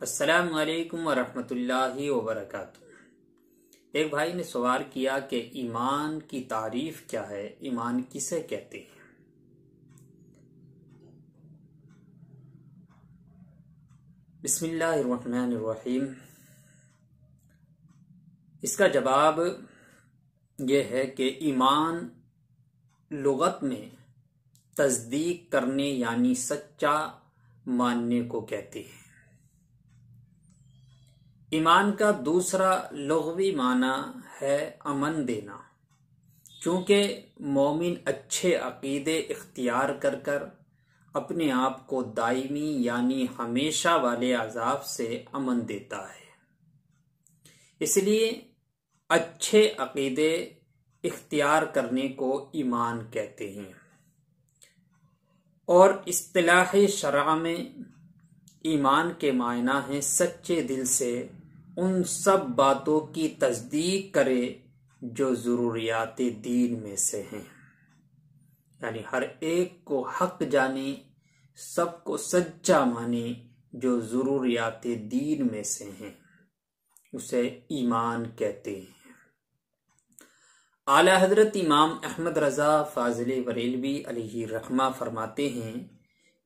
السلام علیکم ورحمۃ اللہ وبرکاتہ۔ ایک بھائی نے سوال کیا کہ ایمان کی تعریف کیا ہے، ایمان کسے کہتے ہیں؟ بسم اللہ الرحمن الرحیم۔ اس کا جواب یہ ہے کہ ایمان لغت میں تصدیق کرنے یعنی سچا ماننے کو کہتے ہیں۔ ایمان کا دوسرا لغوی معنی ہے امن دینا، چونکہ مومن اچھے عقیدے اختیار کر اپنے آپ کو دائمی یعنی ہمیشہ والے عذاب سے امن دیتا ہے، اس لیے اچھے عقیدے اختیار کرنے کو ایمان کہتے ہیں۔ اور اصطلاح شرع میں ایمان کے معنی ہیں سچے دل سے ان سب باتوں کی تصدیق کرے جو ضروریات دین میں سے ہیں، یعنی ہر ایک کو حق جانے، سب کو سچا مانے جو ضروریات دین میں سے ہیں، اسے ایمان کہتے ہیں۔ اعلی حضرت امام احمد رضا فاضل بریلوی علیہ رحمہ فرماتے ہیں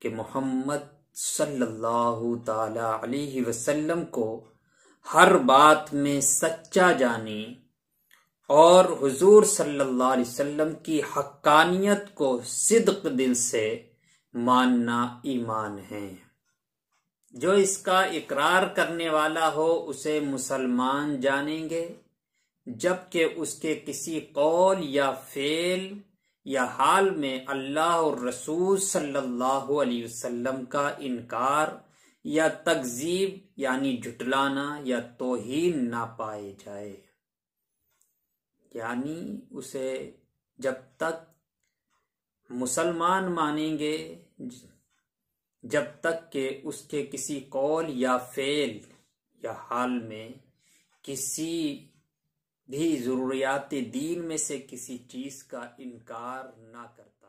کہ محمد صلی اللہ تعالی علیہ وسلم کو ہر بات میں سچا جانے اور حضور صلی اللہ علیہ وسلم کی حقانیت کو صدق دل سے ماننا ایمان ہے۔ جو اس کا اقرار کرنے والا ہو اسے مسلمان جانیں گے، جبکہ اس کے کسی قول یا فعل یا حال میں اللہ اور رسول صلی اللہ علیہ وسلم کا انکار یا تکذیب یعنی جھٹلانا یا توہین نہ پائے جائے، یعنی اسے جب تک مسلمان مانیں گے جب تک کہ اس کے کسی قول یا فعل یا حال میں کسی بھی ضروریات دین میں سے کسی چیز کا انکار نہ کرتا۔